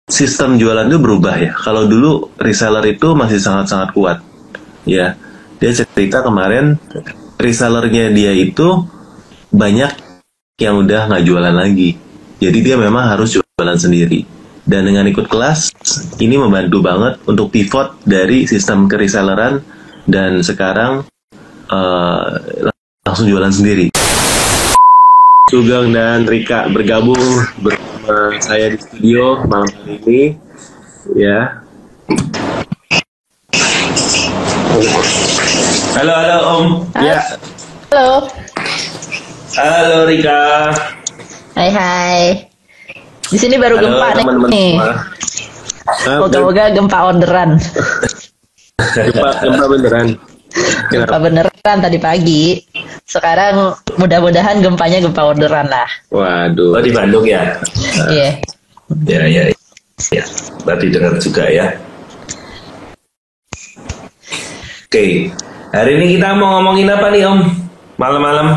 sistem jualan itu berubah ya. Kalau dulu reseller itu masih sangat-sangat kuat. Ya, dia cerita kemarin resellernya dia itu banyak yang udah nggak jualan lagi. Jadi dia memang harus jualan sendiri. Dan dengan ikut kelas, ini membantu banget untuk pivot dari sistem kereselleran dan sekarang langsung jualan sendiri. Sugeng dan Rika bergabung bersama saya di studio malam hari ini, ya. Halo Om. Ya. Halo. Halo Rika. Hai. Di sini baru Halo, gempa teman-teman nih. Moga-moga gempa orderan. Gempa beneran. Gempa beneran tadi pagi. Sekarang mudah-mudahan gempanya gempa orderan lah. Waduh. Oh, di Bandung ya? Iya. Ya. Berarti dengar juga ya. Oke. Hari ini kita mau ngomongin apa nih Om? Malam-malam.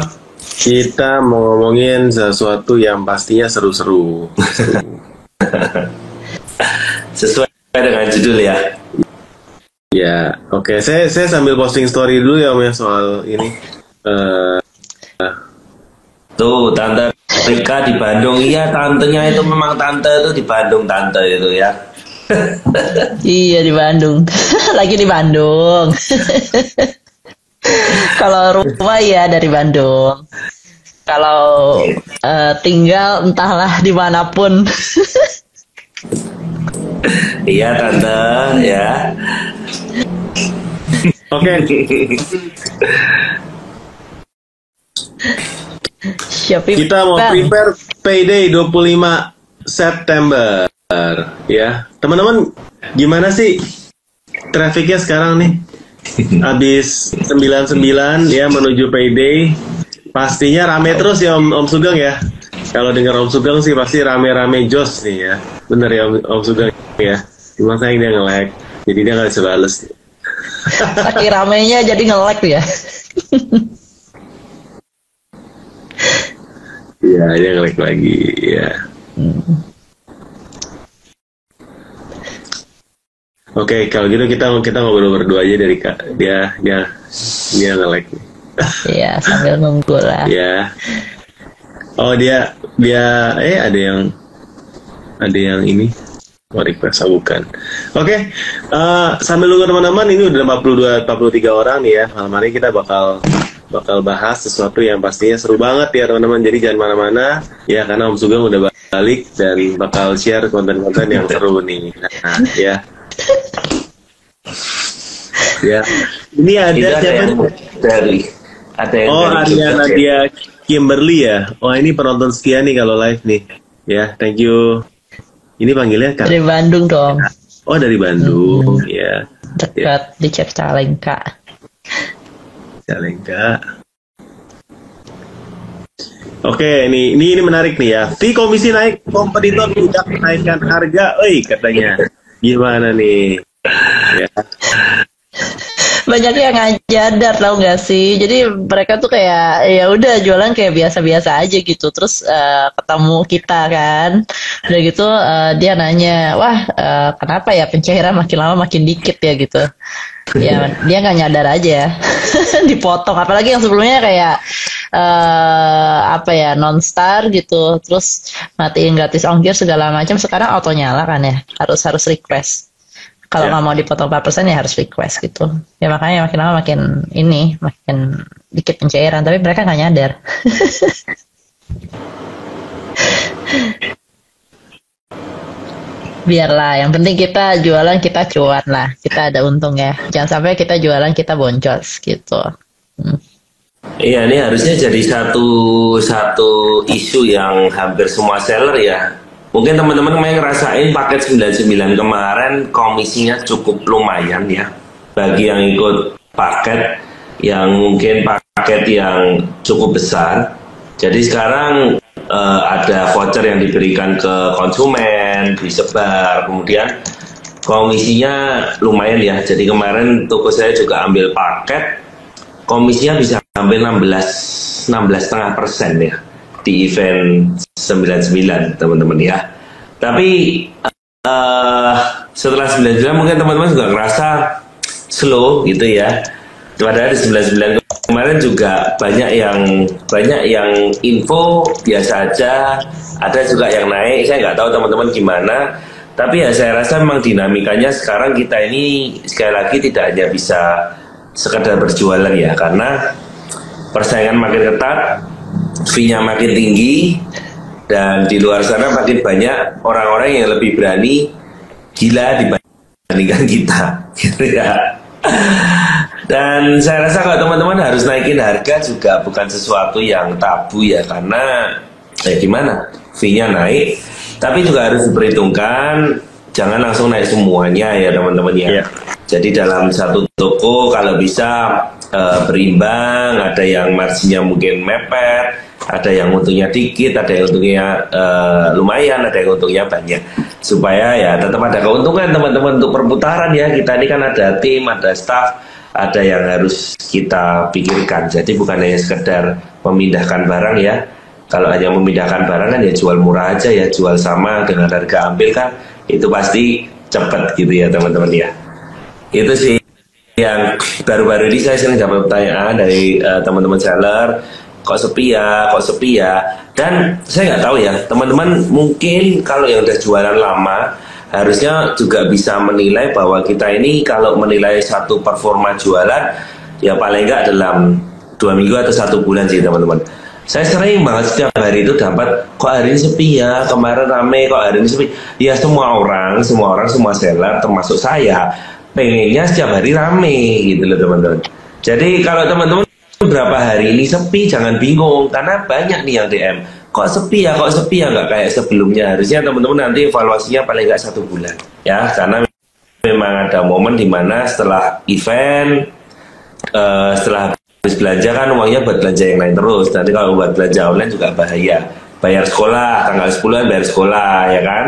Kita mau ngomongin sesuatu yang pastinya seru-seru. Sesuai dengan judul ya. Ya, oke. Saya sambil posting story dulu ya Om ya soal ini. Tuh, Tante Rika di Bandung. Iya, tantenya itu memang tante itu di Bandung, tante itu ya. Iya di Bandung. Lagi di Bandung. Kalau rumah ya dari Bandung. Kalau tinggal entahlah dimanapun. Iya, tante ya. Oke. Kita mau prepare payday 25 September ya. Teman-teman, gimana sih trafficnya sekarang nih? Habis 99 ya menuju payday. Pastinya rame terus ya Om Sugeng ya. Kalau dengar Om Sugeng sih pasti rame-rame jos nih ya. Bener ya Om Sugeng ya. Cuma sayang dia nge-lag, jadi dia nggak bisa bales. Lagi ramenya jadi nge-lag ya. Iya, dia nge-lag lagi ya. Oke, kalau gitu kita ngobrol berdua aja dari Kak. Dia nge-lag. Iya, sambil nunggu lah. Ya. Oh, dia ada yang ini mau request bukan. Oke. Sambil nunggu teman-teman, ini udah 43 orang nih ya. Malam hari kita bakal bahas sesuatu yang pastinya seru banget ya teman-teman. Jadi jangan mana-mana ya, karena Om Sugeng udah balik dan bakal share konten-konten yang seru nih. Nah, ya. Ya. Ini ada siapa? Arya Nadia Kimberly ya. Oh, ini penonton setia nih kalau live nih. Ya, thank you. Ini panggilnya Kak. Dari Bandung dong. Oh, dari Bandung, ya. Dekat di Ciptalengka. Ciptalengka. Oke, ini menarik nih ya. Fee komisi naik, kompetitor tidak menaikkan harga. Katanya. Gimana nih? Ya. Banyak yang ngajar tahu nggak sih, jadi mereka tuh kayak ya udah jualan kayak biasa-biasa aja gitu, terus ketemu kita kan, udah gitu dia nanya, wah kenapa ya pencairan makin lama makin dikit ya gitu, ya dia nggak nyadar aja. Dipotong, apalagi yang sebelumnya kayak non-star gitu, terus matiin gratis ongkir segala macam, sekarang auto nyala kan ya, harus request. Kalau nggak mau dipotong 4% ya harus request gitu. Ya makanya makin lama makin dikit pencairan. Tapi mereka nggak nyadar. Biarlah, yang penting kita jualan, kita cuan lah. Kita ada untung ya. Jangan sampai kita jualan, kita boncos gitu. Iya, ini harusnya jadi satu isu yang hampir semua seller ya. Mungkin teman-teman ngerasain paket 99 kemarin komisinya cukup lumayan ya. Bagi yang ikut paket yang mungkin paket yang cukup besar. Jadi sekarang ada voucher yang diberikan ke konsumen, disebar, kemudian komisinya lumayan ya. Jadi kemarin toko saya juga ambil paket, komisinya bisa sampai 16,5% ya di event 99 teman-teman ya. Tapi setelah 99 mungkin teman-teman juga ngerasa slow gitu ya. Padahal di 99 kemarin juga banyak yang info biasa aja, ada juga yang naik. Saya nggak tahu teman-teman gimana, tapi ya saya rasa memang dinamikanya sekarang kita ini sekali lagi tidak hanya bisa sekedar berjualan ya, karena persaingan makin ketat, fee-nya makin tinggi, dan di luar sana makin banyak orang-orang yang lebih berani gila dibandingkan kita, gitu ya. Dan saya rasa kalau teman-teman harus naikin harga juga bukan sesuatu yang tabu ya, karena gimana, fee-nya naik, tapi juga harus diperhitungkan, jangan langsung naik semuanya ya teman-teman ya. Yeah. Jadi dalam satu toko kalau bisa berimbang, ada yang marginnya mungkin mepet, ada yang untungnya dikit, ada yang untungnya lumayan, ada yang untungnya banyak, supaya ya tetap ada keuntungan teman-teman untuk perputaran ya. Kita ini kan ada tim, ada staff, ada yang harus kita pikirkan. Jadi bukan hanya sekedar memindahkan barang ya. Kalau hanya memindahkan barang kan ya jual murah aja ya, jual sama dengan harga ambil kan, itu pasti cepat gitu ya teman-teman ya. Itu sih yang baru-baru ini saya sering dapat pertanyaan dari teman-teman seller, kok sepi ya. Dan saya nggak tahu ya teman-teman, mungkin kalau yang udah jualan lama harusnya juga bisa menilai bahwa kita ini kalau menilai satu performa jualan ya paling nggak dalam 2 minggu atau 1 bulan sih teman-teman. Saya sering banget setiap hari itu dapat, kok hari ini sepi ya, kemarin rame, kok hari ini sepi. Ya semua orang, semua seller termasuk saya pengennya setiap hari rame gitu loh teman-teman. Jadi kalau teman-teman berapa hari ini sepi, jangan bingung, karena banyak nih yang DM, kok sepi ya nggak kayak sebelumnya. Harusnya teman-teman nanti evaluasinya paling nggak 1 bulan ya, karena memang ada momen dimana setelah event, setelah habis belanja kan uangnya buat belanja yang lain terus. Nanti kalau buat belanja online juga bahaya, bayar sekolah tanggal 10 bayar sekolah ya kan,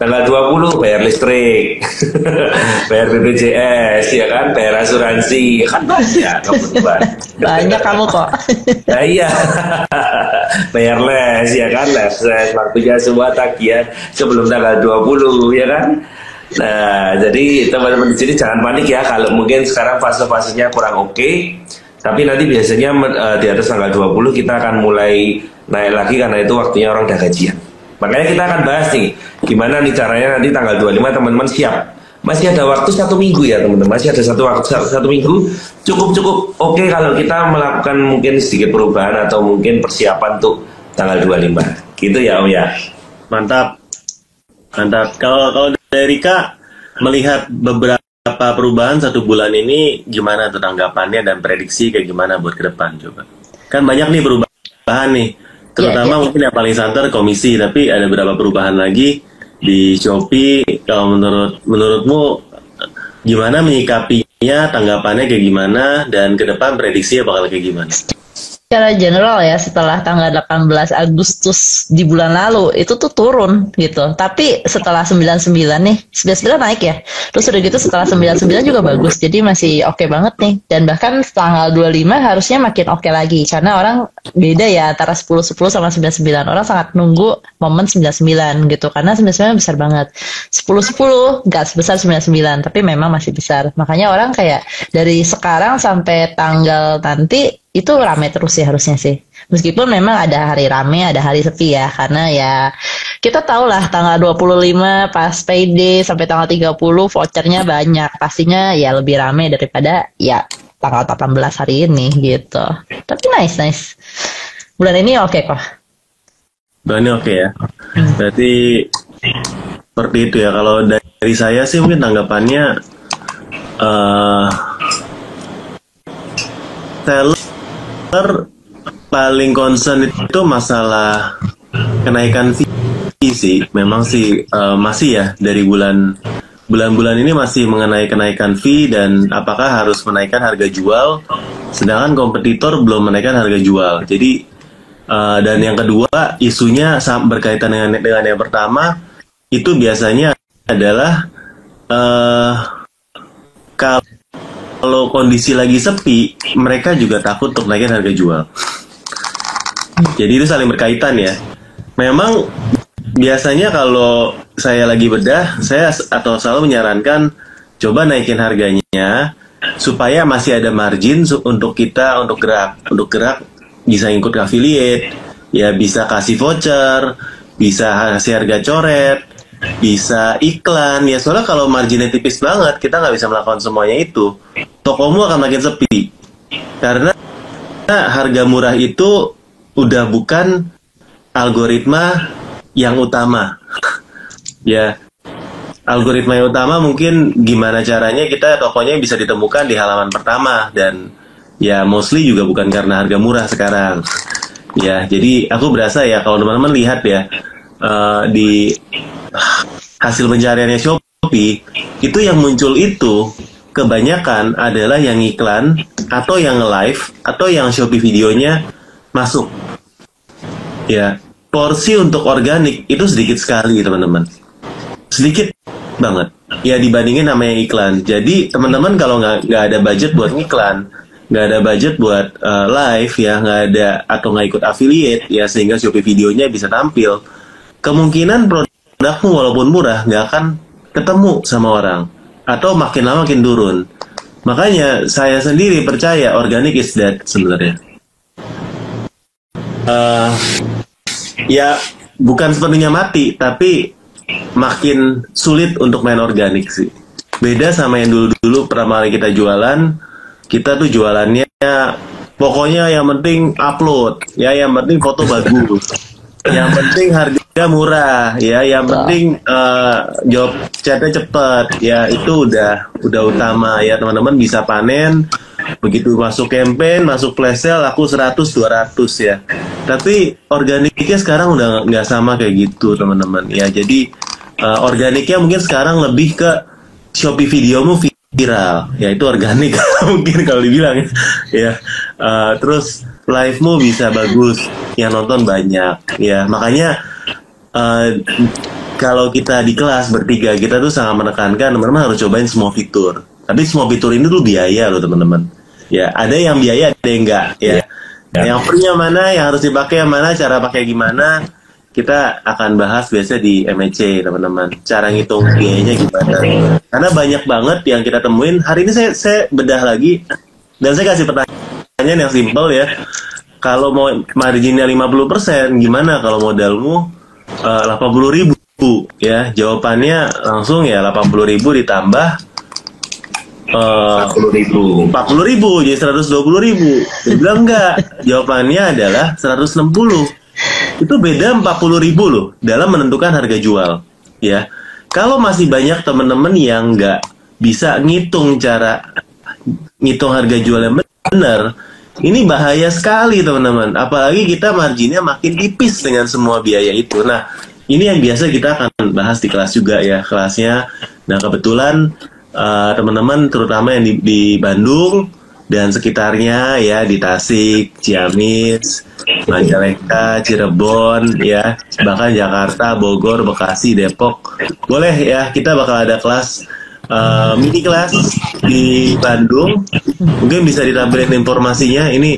tanggal 20 bayar listrik bayar BPJS ya kan, bayar asuransi kan banyak teman-teman. Banyak kamu kok. Nah iya bayar les ya kan, les waktunya semua tagihan sebelum tanggal 20 ya kan. Nah jadi teman-teman di sini jangan panik ya kalau mungkin sekarang fase-fasenya kurang oke, tapi nanti biasanya di atas tanggal 20 kita akan mulai naik lagi, karena itu waktunya orang udah gajian. Makanya kita akan bahas nih, gimana nih caranya nanti tanggal 25 teman-teman siap. Masih ada waktu 1 minggu ya teman-teman, masih ada satu minggu, cukup oke kalau kita melakukan mungkin sedikit perubahan atau mungkin persiapan untuk tanggal 25. Gitu ya Om ya. Mantap. Kalau dari Kak melihat beberapa perubahan 1 bulan ini, gimana tuh tanggapannya dan prediksi kayak gimana buat ke depan coba? Kan banyak nih perubahan nih. Terutama mungkin yang paling santer komisi, tapi ada beberapa perubahan lagi di Shopee. Kalau menurutmu gimana menyikapinya, tanggapannya kayak gimana, dan ke depan prediksinya bakal kayak gimana? Secara general ya, setelah tanggal 18 Agustus di bulan lalu itu tuh turun gitu. Tapi setelah 99 nih, 99 naik ya. Terus udah gitu setelah 99 juga bagus. Jadi masih oke banget nih. Dan bahkan tanggal 25 harusnya makin oke lagi, karena orang beda ya antara 10-10 sama 99. Orang sangat nunggu momen 99 gitu, karena 99 besar banget. 10-10 nggak sebesar 99, tapi memang masih besar. Makanya orang kayak dari sekarang sampai tanggal nanti itu rame terus ya harusnya sih. Meskipun memang ada hari rame, ada hari sepi ya. Karena ya kita tahu lah tanggal 25 pas payday sampai tanggal 30 vouchernya banyak. Pastinya ya lebih rame daripada ya tanggal 18 hari ini gitu. Tapi nice. Bulan ini oke kok. Bulan ini oke ya. Berarti seperti itu ya. Kalau dari saya sih mungkin tanggapannya seller paling concern itu masalah kenaikan fee sih. Memang sih masih ya dari bulan-bulan ini masih mengenai kenaikan fee, dan apakah harus menaikkan harga jual sedangkan kompetitor belum menaikkan harga jual. Jadi dan yang kedua isunya berkaitan dengan yang pertama, itu biasanya adalah kalau kondisi lagi sepi, mereka juga takut untuk naikin harga jual. Jadi itu saling berkaitan ya. Memang biasanya kalau saya lagi bedah, saya atau selalu menyarankan coba naikin harganya supaya masih ada margin untuk kita untuk gerak bisa ikut affiliate, ya bisa kasih voucher, bisa kasih harga coret, bisa iklan ya. Soalnya kalau marginnya tipis banget, kita nggak bisa melakukan semuanya itu. Tokomu akan makin sepi karena harga murah itu udah bukan algoritma yang utama. Ya, algoritma yang utama mungkin gimana caranya kita tokonya bisa ditemukan di halaman pertama, dan ya mostly juga bukan karena harga murah sekarang. Ya, jadi aku berasa ya kalau teman-teman lihat ya di hasil pencariannya Shopee itu yang muncul itu kebanyakan adalah yang iklan atau yang live atau yang Shopee videonya masuk. Ya, porsi untuk organik itu sedikit sekali teman-teman, sedikit banget ya dibandingin sama yang iklan. Jadi teman-teman kalau nggak ada budget buat iklan, nggak ada budget buat live ya, nggak ada atau nggak ikut affiliate ya sehingga Shopee videonya bisa tampil, kemungkinan produkmu walaupun murah nggak akan ketemu sama orang atau makin lama makin turun. Makanya saya sendiri percaya organic is dead sebenarnya. Ya bukan sepenuhnya mati, tapi makin sulit untuk main organik sih. Beda sama yang dulu-dulu pertama kali kita jualan, kita tuh jualannya pokoknya yang penting upload, ya yang penting foto bagus, yang penting harga murah, ya yang penting job chatnya cepet, ya itu udah utama ya teman-teman, bisa panen. Begitu masuk campaign, masuk flash sale, laku 100-200 ya. Tapi organiknya sekarang udah nggak sama kayak gitu teman-teman. Ya jadi organiknya mungkin sekarang lebih ke Shopee videomu viral, ya itu organik mungkin kalau dibilang ya. Terus live-mu bisa bagus, yang nonton banyak ya. Makanya kalau kita di kelas bertiga, kita tuh sangat menekankan teman-teman harus cobain semua fitur. Tapi semua fitur ini tuh biaya loh teman-teman. Ya, ada yang biaya, ada yang enggak ya. Yang free-nya mana, yang harus dipakai yang mana, cara pakai gimana, kita akan bahas biasanya di MEC teman-teman. Cara ngitung biayanya gimana. Karena banyak banget yang kita temuin. Hari ini saya bedah lagi dan saya kasih pertanyaan yang simpel ya. Kalau mau marginnya 50%, gimana kalau modalmu 80.000 ya? Jawabannya langsung ya 80.000 ditambah 40.000 jadi 120.000. Dia bilang enggak, jawabannya adalah 160. Itu beda 40.000 loh dalam menentukan harga jual ya. Kalau masih banyak teman-teman yang nggak bisa ngitung harga jual yang benar, ini bahaya sekali teman-teman. Apalagi kita marginnya makin tipis dengan semua biaya itu. Nah ini yang biasa kita akan bahas di kelas juga ya, kelasnya. Nah kebetulan teman-teman terutama yang di Bandung dan sekitarnya ya, di Tasik, Ciamis, Majalengka, Cirebon ya, bahkan Jakarta, Bogor, Bekasi, Depok, boleh ya, kita bakal ada kelas mini kelas di Bandung. Mungkin bisa ditampilkan informasinya ini,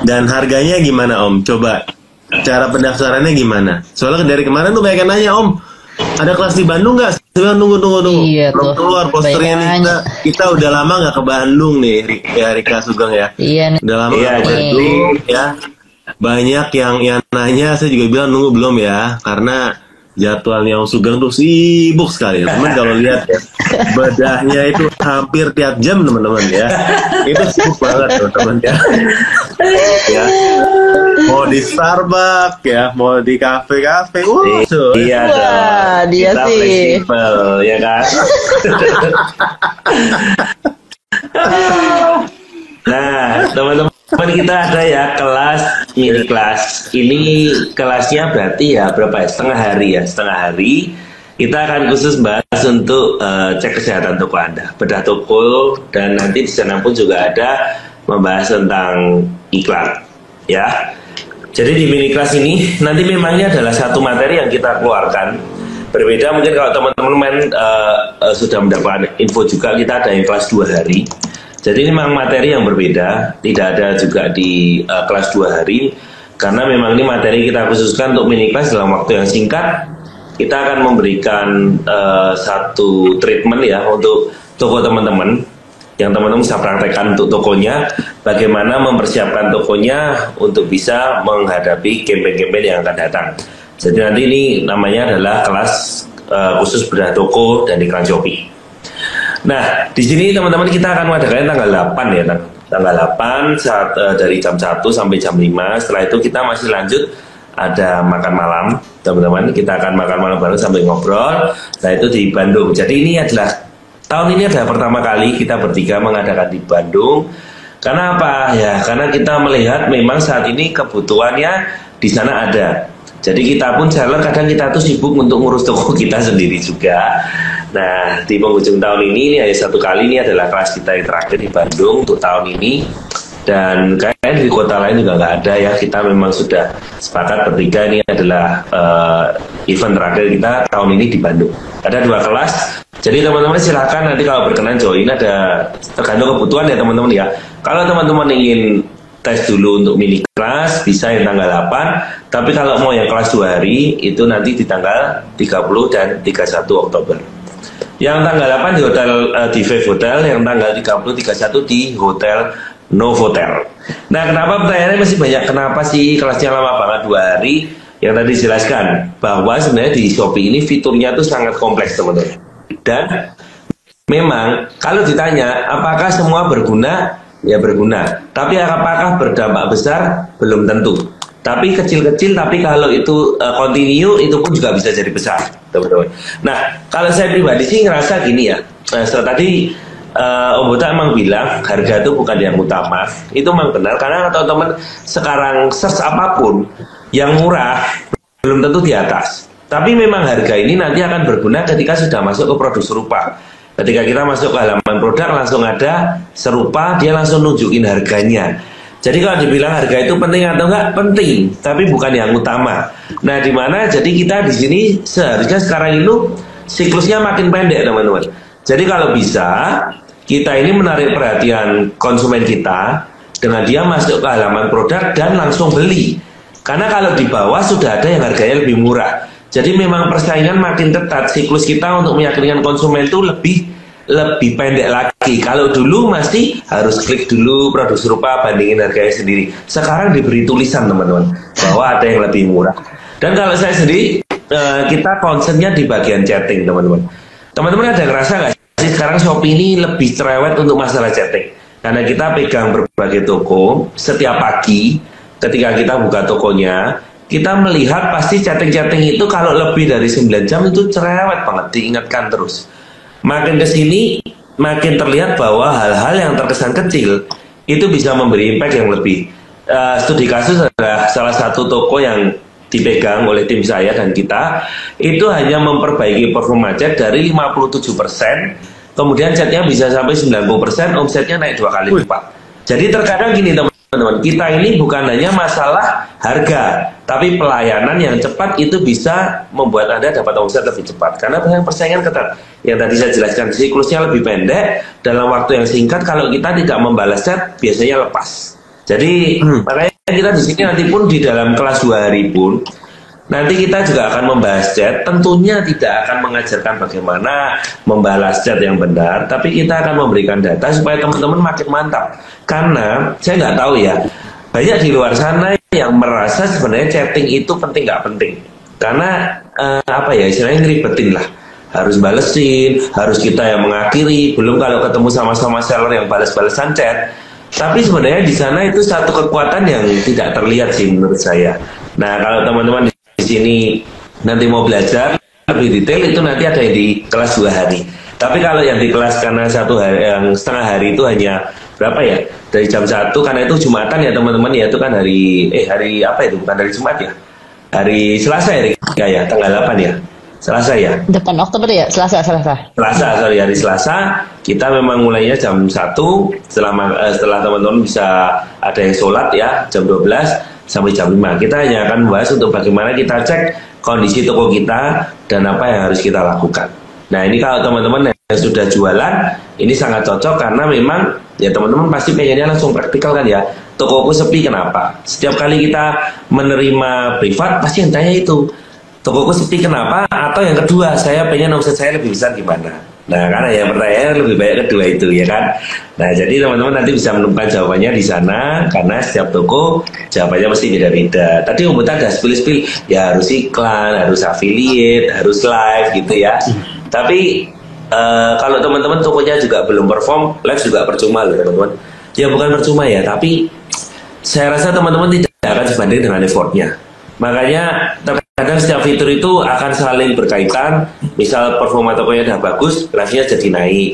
dan harganya gimana Om? Coba cara pendaftarannya gimana? Soalnya dari kemarin tuh banyak yang nanya, Om ada kelas di Bandung nggak? Saya tunggu. Iya, belum keluar posternya nih. Kita udah lama nggak ke Bandung nih, ya Rika Sugeng ya. Iya nih. Udah lama nggak ke Bandung ya. Banyak yang nanya, saya juga bilang nunggu belum ya, karena jadwalnya Om Sugeng tuh sibuk sekali. Teman kalau lihat ya, bedahnya itu hampir tiap jam teman-teman ya. Itu sibuk banget tuh teman ya. Ya. Mau di Starbucks ya, mau di kafe-kafe. Iya dong. Dia kita sih fleksibel ya kan. Nah teman-teman, kita ada ya kelas mini kelas. Ini kelasnya berarti ya berapa ya, setengah hari kita akan khusus bahas untuk cek kesehatan toko Anda, bedah toko, dan nanti di sana pun juga ada membahas tentang iklan ya. Jadi di mini kelas ini nanti memangnya adalah satu materi yang kita keluarkan. Berbeda mungkin kalau teman-teman sudah mendapatkan info juga, kita ada yang kelas 2 hari. Jadi ini memang materi yang berbeda, tidak ada juga di kelas 2 hari. Karena memang ini materi kita khususkan untuk mini class dalam waktu yang singkat. Kita akan memberikan satu treatment ya untuk toko teman-teman, yang teman-teman bisa praktekkan untuk tokonya, bagaimana mempersiapkan tokonya untuk bisa menghadapi campaign-campaign yang akan datang. Jadi nanti ini namanya adalah kelas khusus bedah toko dan iklan Shopee. Nah, di sini teman-teman kita akan mengadakan tanggal 8 ya, tanggal 8 dari jam 1 sampai jam 5. Setelah itu kita masih lanjut ada makan malam, teman-teman. Kita akan makan malam bareng sambil ngobrol. Nah, itu di Bandung. Jadi ini adalah tahun ini adalah pertama kali kita bertiga mengadakan di Bandung. Karena apa? Ya, karena kita melihat memang saat ini kebutuhannya di sana ada. Jadi kita pun seller kadang kita tuh sibuk untuk ngurus toko kita sendiri juga. Nah, di penghujung tahun ini hanya satu kali, ini adalah kelas kita yang terakhir di Bandung untuk tahun ini. Dan kayaknya di kota lain juga nggak ada ya. Kita memang sudah sepakat bertiga ini adalah event terakhir kita tahun ini di Bandung. Ada 2 kelas. Jadi teman-teman silakan nanti kalau berkenan join, ada tergantung kebutuhan ya teman-teman ya. Kalau teman-teman ingin tes dulu untuk mini kelas bisa yang tanggal 8. Tapi kalau mau yang kelas 2 hari itu nanti di tanggal 30 dan 31 Oktober. Yang tanggal 8 di hotel di Vive Hotel, yang tanggal 30 31 di Hotel Novotel. Nah, kenapa pertanyaannya masih banyak? Kenapa sih kelasnya lama banget 2 hari? Yang tadi dijelaskan bahwa sebenarnya di Shopee ini fiturnya tuh sangat kompleks teman-teman. Dan memang kalau ditanya apakah semua berguna, ya berguna. Tapi apakah berdampak besar? Belum tentu. Tapi kecil-kecil, tapi kalau itu continue itu pun juga bisa jadi besar, teman-teman. Nah, kalau saya pribadi sih ngerasa gini ya. Setelah tadi Om Botak emang bilang harga itu bukan yang utama. Itu memang benar karena teman-teman sekarang search apapun yang murah belum tentu di atas. Tapi memang harga ini nanti akan berguna ketika sudah masuk ke produk serupa. Ketika kita masuk ke halaman produk langsung ada serupa, dia langsung nunjukin harganya. Jadi kalau dibilang harga itu penting atau enggak, penting, tapi bukan yang utama. Nah, di mana jadi kita di sini seharusnya sekarang itu siklusnya makin pendek, teman-teman. Jadi kalau bisa kita ini menarik perhatian konsumen kita dengan dia masuk ke halaman produk dan langsung beli. Karena kalau di bawah sudah ada yang harganya lebih murah. Jadi memang persaingan makin ketat. Siklus kita untuk meyakinkan konsumen itu lebih pendek lagi. Kalau dulu masih harus klik dulu produk serupa bandingin harganya sendiri. Sekarang diberi tulisan teman-teman bahwa ada yang lebih murah. Dan kalau saya sendiri kita concernnya di bagian chatting teman-teman. Teman-teman ada ngerasa nggak sih sekarang Shopee ini lebih cerewet untuk masalah chatting? Karena kita pegang berbagai toko, setiap pagi ketika kita buka tokonya, kita melihat pasti chatting-chatting itu kalau lebih dari 9 jam itu cerewet banget, diingatkan terus. Makin kesini, makin terlihat bahwa hal-hal yang terkesan kecil itu bisa memberi impact yang lebih. Studi kasus adalah salah satu toko yang dipegang oleh tim saya dan kita, itu hanya memperbaiki performa chat dari 57%, kemudian chatnya bisa sampai 90%, omsetnya naik 2 kali lipat. Jadi terkadang gini teman-teman, kita ini bukan hanya masalah harga, tapi pelayanan yang cepat itu bisa membuat Anda dapat omset lebih cepat. Karena persaingan ketat. Yang tadi saya jelaskan, siklusnya lebih pendek, dalam waktu yang singkat, kalau kita tidak membalas chat, biasanya lepas. Jadi makanya kita di sini nanti pun di dalam kelas 2 hari pun nanti kita juga akan membahas chat. Tentunya tidak akan mengajarkan bagaimana membalas chat yang benar, tapi kita akan memberikan data supaya teman-teman makin mantap. Karena saya nggak tahu ya, banyak di luar sana yang merasa sebenarnya chatting itu penting nggak penting. Karena apa ya istilahnya ngeribetin lah. Harus balesin, harus kita yang mengakhiri. Belum kalau ketemu sama-sama seller yang balas-balasan chat. Tapi sebenarnya di sana itu satu kekuatan yang tidak terlihat sih menurut saya. Nah, kalau teman-teman di sini nanti mau belajar lebih detail itu nanti ada yang di kelas 2 hari. Tapi kalau yang di kelas karena 1 hari, yang setengah hari itu hanya berapa ya? Dari jam 1 karena itu Jumatan ya teman-teman ya, itu kan hari apa itu? Bukan hari Jumat ya? Hari Selasa ya, tanggal 8 ya. Selasa ya? Depan Oktober ya? Selasa, sorry, hari Selasa. Kita memang mulainya jam 1, setelah teman-teman bisa ada yang sholat ya, jam 12 sampai jam 5. Kita hanya akan membahas untuk bagaimana kita cek kondisi toko kita dan apa yang harus kita lakukan. Nah ini kalau teman-teman yang sudah jualan, ini sangat cocok karena memang ya teman-teman pasti pengennya langsung praktikal kan ya. Tokoku sepi kenapa? Setiap kali kita menerima privat pasti yang tanya itu, tokoku sepi kenapa? Atau yang kedua, saya pengen omset saya lebih besar gimana? Nah, karena yang pertanyaan lebih banyak kedua itu ya kan. Nah, jadi teman-teman nanti bisa menemukan jawabannya di sana karena setiap toko jawabannya mesti beda-beda. Tadi Om Buta ada spill-spill, ya harus iklan, harus affiliate, harus live gitu ya. Tapi kalau teman-teman tokonya juga belum perform, live juga percuma loh teman-teman. Ya bukan percuma ya, tapi saya rasa teman-teman tidak akan sebanding dengan effortnya. Makanya terkadang setiap fitur itu akan saling berkaitan. Misal performa tokonya udah bagus, live-nya jadi naik.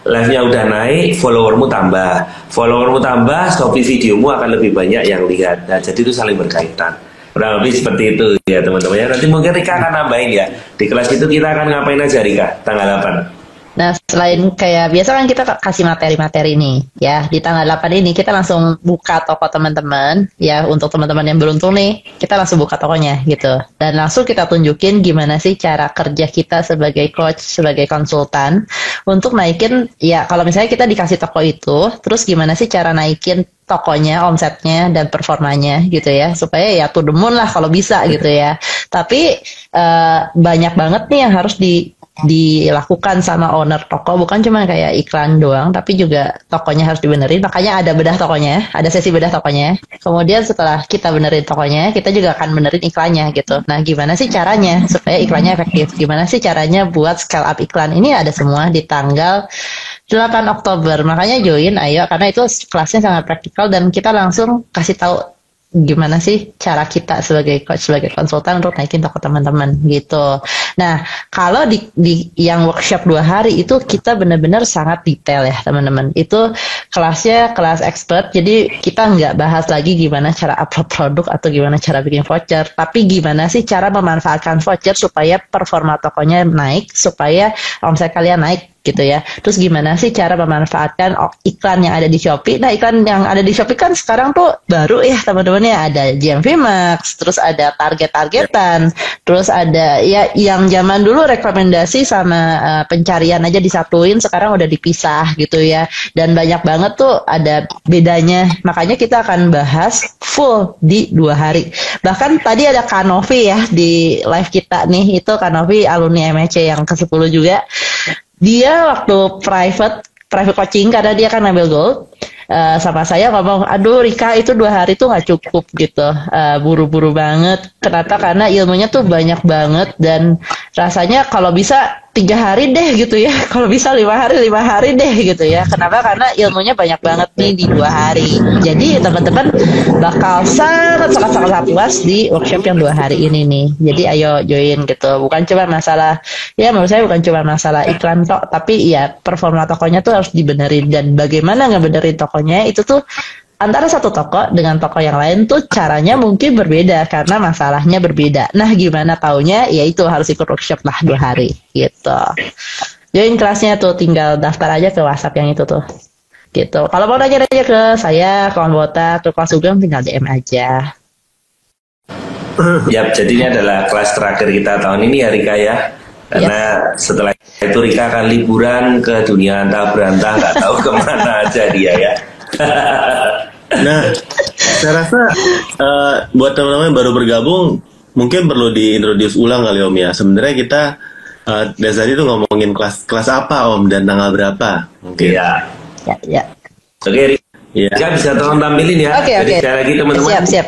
Live-nya udah naik, followermu tambah. Followermu tambah, Shopee videomu akan lebih banyak yang lihat. Nah, jadi itu saling berkaitan. Kurang lebih seperti itu ya teman-teman ya. Nanti mungkin Rika akan nambahin ya. Di kelas itu kita akan ngapain aja Rika, tanggal 8. Nah, selain kayak biasa kan kita kasih materi-materi nih, ya di tanggal 8 ini kita langsung buka toko teman-teman, ya untuk teman-teman yang beruntung nih, kita langsung buka tokonya gitu. Dan langsung kita tunjukin gimana sih cara kerja kita sebagai coach, sebagai konsultan, untuk naikin, ya kalau misalnya kita dikasih toko itu, terus gimana sih cara naikin tokonya, omsetnya, dan performanya gitu ya, supaya ya to the moon lah kalau bisa gitu ya. Tapi banyak banget nih yang harus dilakukan sama owner toko, bukan cuma kayak iklan doang, tapi juga tokonya harus dibenerin. Makanya ada bedah tokonya, ada sesi bedah tokonya. Kemudian setelah kita benerin tokonya, kita juga akan benerin iklannya gitu. Nah, gimana sih caranya supaya iklannya efektif? Gimana sih caranya buat scale up iklan? Ini ada semua di tanggal 8 Oktober. Makanya join, ayo, karena itu kelasnya sangat praktikal dan kita langsung kasih tahu gimana sih cara kita sebagai coach, sebagai konsultan untuk naikin toko teman-teman gitu. Nah, kalau di yang workshop 2 hari itu kita benar-benar sangat detail ya teman-teman. Itu kelasnya kelas expert, jadi kita nggak bahas lagi gimana cara upload produk atau gimana cara bikin voucher, tapi gimana sih cara memanfaatkan voucher supaya performa tokonya naik, supaya omset kalian naik gitu ya. Terus gimana sih cara memanfaatkan iklan yang ada di Shopee? Nah, iklan yang ada di Shopee kan sekarang tuh baru ya teman-teman ya, ada GMV Max, terus ada target-targetan, terus ada ya yang zaman dulu rekomendasi sama pencarian aja disatuin, sekarang udah dipisah gitu ya. Dan banyak banget tuh ada bedanya. Makanya kita akan bahas full di 2 hari. Bahkan tadi ada Kanovi ya di live kita nih, itu Kanovi alumni MHC yang ke-10 juga. Dia waktu private coaching karena dia kan ngambil gold, sama saya ngomong, aduh Rika itu 2 hari tuh nggak cukup gitu, buru-buru banget. Kenapa? Karena ilmunya tuh banyak banget dan rasanya kalau bisa 3 hari deh gitu ya, kalau bisa 5 hari deh gitu ya. Kenapa? Karena ilmunya banyak banget nih di 2 hari. Jadi teman-teman bakal sangat puas di workshop yang 2 hari ini nih. Jadi ayo join gitu. Bukan cuma masalah, ya menurut saya bukan cuma masalah iklan tok, tapi ya performa tokonya tuh harus dibenerin. Dan bagaimana ngebenerin tokonya itu tuh antara satu toko dengan toko yang lain tuh caranya mungkin berbeda karena masalahnya berbeda. Nah, gimana taunya? Ya itu harus ikut workshop lah 2 hari gitu. Join kelasnya tuh tinggal daftar aja ke WhatsApp yang itu tuh. Gitu. Kalau mau nanya-nanya ke saya, ke Om Botak, ke Kelas Sugeng tinggal DM aja. Yap, jadi ini adalah kelas terakhir kita tahun ini ya Rika ya. Karena setelah itu Rika akan liburan ke dunia antah berantah, nggak tahu kemana aja dia ya. Nah, saya rasa buat teman-teman yang baru bergabung mungkin perlu diintroduce ulang kali Om ya. Sebenarnya kita dari tadi tuh ngomongin kelas apa Om dan tanggal berapa? Mungkin. Ya. Oke, Rika bisa tolong tampilin ya. Oke. Jadi sekali lagi teman-teman. Siap.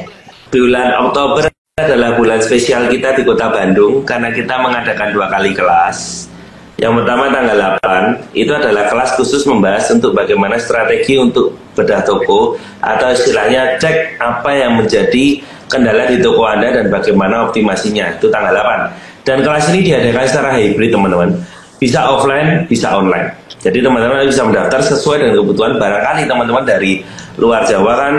Bulan Oktober adalah bulan spesial kita di Kota Bandung karena kita mengadakan 2 kali kelas. Yang pertama tanggal 8 itu adalah kelas khusus membahas untuk bagaimana strategi untuk bedah toko atau istilahnya cek apa yang menjadi kendala di toko Anda dan bagaimana optimasinya. Itu tanggal 8. Dan kelas ini diadakan secara hybrid teman-teman. Bisa offline, bisa online. Jadi teman-teman bisa mendaftar sesuai dengan kebutuhan. Barangkali teman-teman dari luar Jawa kan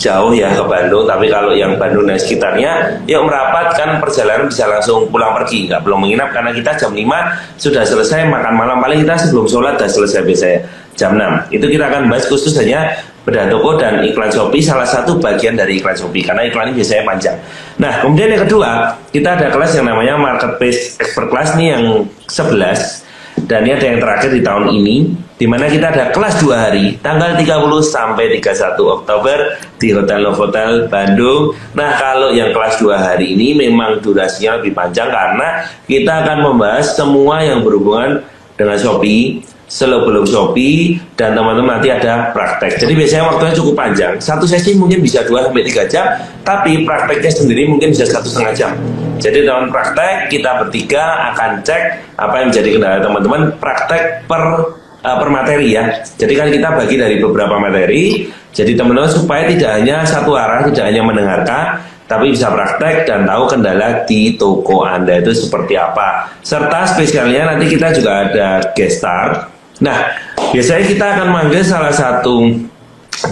jauh ya ke Bandung, tapi kalau yang Bandung dan sekitarnya yuk merapat kan perjalanan bisa langsung pulang pergi, nggak perlu menginap karena kita jam 5 sudah selesai makan malam, paling kita sebelum sholat sudah selesai biasanya jam 6. Itu kita akan bahas khusus hanya bedah toko dan iklan Shopee, salah satu bagian dari iklan Shopee karena iklan ini biasanya panjang. Nah, kemudian yang kedua kita ada kelas yang namanya Marketplace Expert Class nih yang 11. Dan ini ada yang terakhir di tahun ini, di mana kita ada kelas 2 hari, tanggal 30 sampai 31 Oktober di Hotel Novotel Bandung. Nah, kalau yang kelas 2 hari ini memang durasinya lebih panjang karena kita akan membahas semua yang berhubungan dengan Shopee, selebelum Shopee, dan teman-teman nanti ada praktek. Jadi biasanya waktunya cukup panjang. Satu sesi mungkin bisa 2-3 jam, tapi prakteknya sendiri mungkin bisa 1,5 jam. Jadi dalam praktek kita bertiga akan cek apa yang menjadi kendala teman-teman, praktek per materi ya. Jadi kan kita bagi dari beberapa materi. Jadi teman-teman supaya tidak hanya satu arah, tidak hanya mendengarkan, tapi bisa praktek dan tahu kendala di toko Anda itu seperti apa. Serta spesialnya nanti kita juga ada guest star. Nah, biasanya kita akan manggil salah satu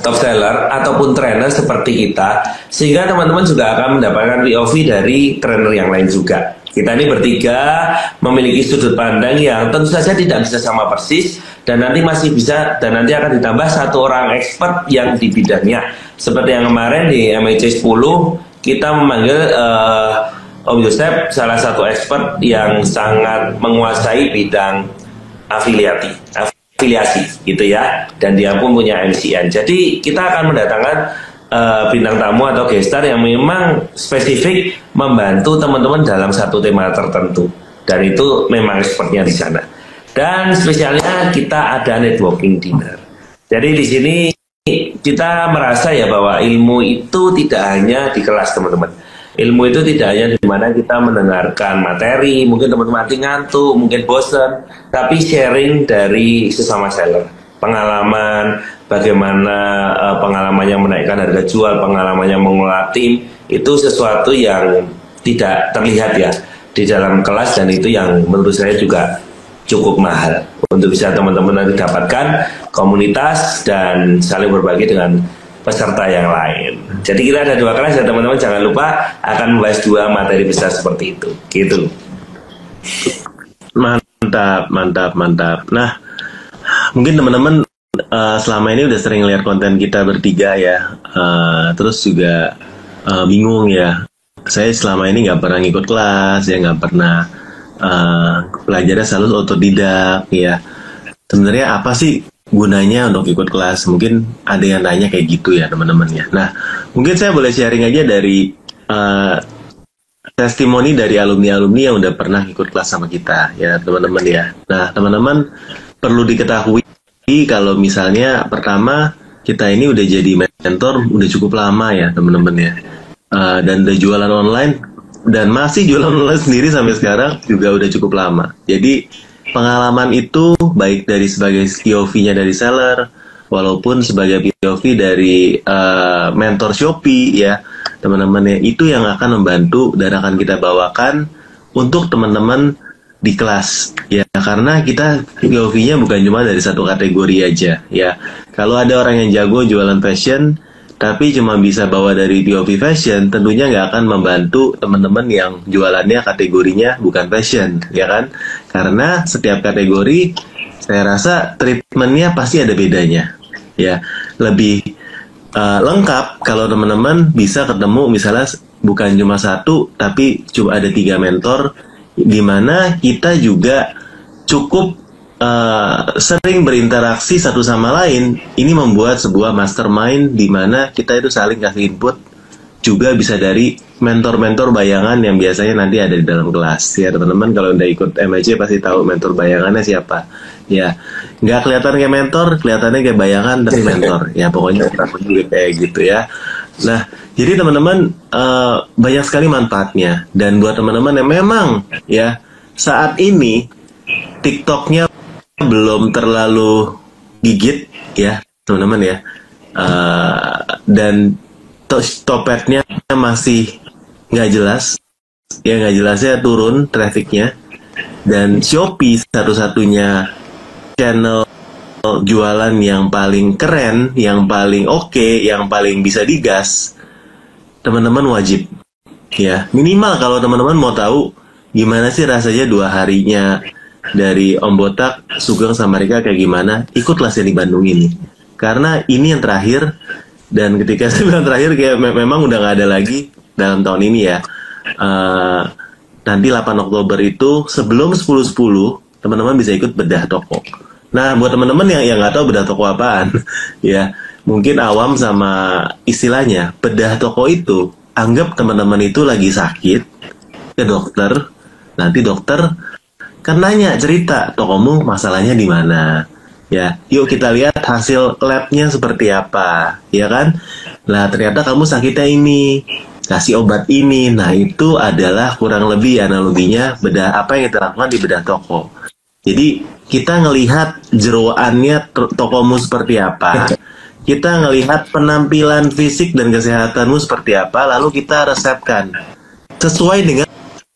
top seller ataupun trainer seperti kita, sehingga teman-teman juga akan mendapatkan POV dari trainer yang lain juga. Kita ini bertiga memiliki sudut pandang yang tentu saja tidak bisa sama persis, dan nanti masih bisa, dan nanti akan ditambah satu orang expert yang di bidangnya. Seperti yang kemarin di MIC 10 kita memanggil Om Yosep, salah satu expert yang sangat menguasai bidang afiliasi gitu ya, dan dia pun punya MCN. Jadi kita akan mendatangkan bintang tamu atau gestar yang memang spesifik membantu teman-teman dalam satu tema tertentu, dan itu memang expertnya di sana. Dan spesialnya kita ada networking dinner. Jadi di sini kita merasa ya bahwa ilmu itu tidak hanya di kelas teman-teman. Ilmu itu tidak hanya di mana kita mendengarkan materi, mungkin teman-teman nanti ngantuk, mungkin bosan, tapi sharing dari sesama seller, pengalaman, bagaimana pengalamannya menaikkan harga jual, pengalamannya mengelola tim, itu sesuatu yang tidak terlihat ya di dalam kelas, dan itu yang menurut saya juga cukup mahal untuk bisa teman-teman nanti dapatkan komunitas dan saling berbagi dengan peserta yang lain. Jadi kita ada 2 kelas ya teman-teman, jangan lupa akan membahas 2 materi besar seperti itu. Gitu. Mantap. Nah, mungkin teman-teman selama ini udah sering lihat konten kita bertiga ya, terus juga bingung ya. Saya selama ini nggak pernah ngikut kelas, ya nggak pernah belajarnya selalu otodidak ya. Sebenarnya apa sih gunanya untuk ikut kelas? Mungkin ada yang nanya kayak gitu ya teman-teman ya. Nah, mungkin saya boleh sharing aja dari testimoni dari alumni-alumni yang udah pernah ikut kelas sama kita ya teman-teman ya. Nah, teman-teman perlu diketahui kalau misalnya pertama kita ini udah jadi mentor udah cukup lama ya teman-teman ya, dan udah jualan online dan masih jualan online sendiri sampai sekarang juga udah cukup lama. Jadi pengalaman itu baik dari sebagai POV-nya dari seller, walaupun sebagai POV dari mentor Shopee ya teman-teman ya, itu yang akan membantu dan akan kita bawakan untuk teman-teman di kelas ya, karena kita POV-nya bukan cuma dari satu kategori aja ya. Kalau ada orang yang jago jualan fashion tapi cuma bisa bawa dari POV fashion, tentunya nggak akan membantu teman-teman yang jualannya kategorinya bukan fashion, ya kan? Karena setiap kategori, saya rasa treatmentnya pasti ada bedanya, ya. Lebih lengkap kalau teman-teman bisa ketemu misalnya bukan cuma satu, tapi cuma ada 3 mentor, di mana kita juga cukup sering berinteraksi satu sama lain. Ini membuat sebuah mastermind di mana kita itu saling kasih input, juga bisa dari mentor-mentor bayangan yang biasanya nanti ada di dalam kelas ya teman-teman. Kalau udah ikut MIC pasti tahu mentor bayangannya siapa ya. Nggak kelihatan kayak mentor, kelihatannya kayak bayangan tapi mentor ya, pokoknya juga kayak gitu ya. Nah, jadi teman-teman banyak sekali manfaatnya, dan buat teman-teman yang memang ya saat ini TikToknya belum terlalu gigit ya teman-teman ya, dan Topetnya masih nggak jelas ya, nggak jelasnya turun trafficnya, dan Shopee satu-satunya channel jualan yang paling keren, yang paling oke, yang paling bisa digas, teman-teman wajib ya, minimal kalau teman-teman mau tahu gimana sih rasanya 2 harinya dari Om Botak, Sugeng sama Rika kayak gimana, ikut kelas yang di Bandung ini. Karena ini yang terakhir, dan ketika saya bilang terakhir kayak memang udah gak ada lagi dalam tahun ini ya. Nanti 8 Oktober itu sebelum 10.10 teman-teman bisa ikut bedah toko. Nah, buat teman-teman yang nggak tahu bedah toko apaan, ya mungkin awam sama istilahnya, bedah toko itu, anggap teman-teman itu lagi sakit ke dokter, nanti dokter kan nanya cerita, tokomu masalahnya di mana, ya, yuk kita lihat hasil labnya seperti apa, ya kan? Nah, ternyata kamu sakitnya ini, kasih obat ini. Nah, itu adalah kurang lebih analoginya bedah apa yang kita lakukan di bedah toko. Jadi kita ngelihat jeroannya tokomu seperti apa, kita ngelihat penampilan fisik dan kesehatanmu seperti apa, lalu kita resepkan sesuai dengan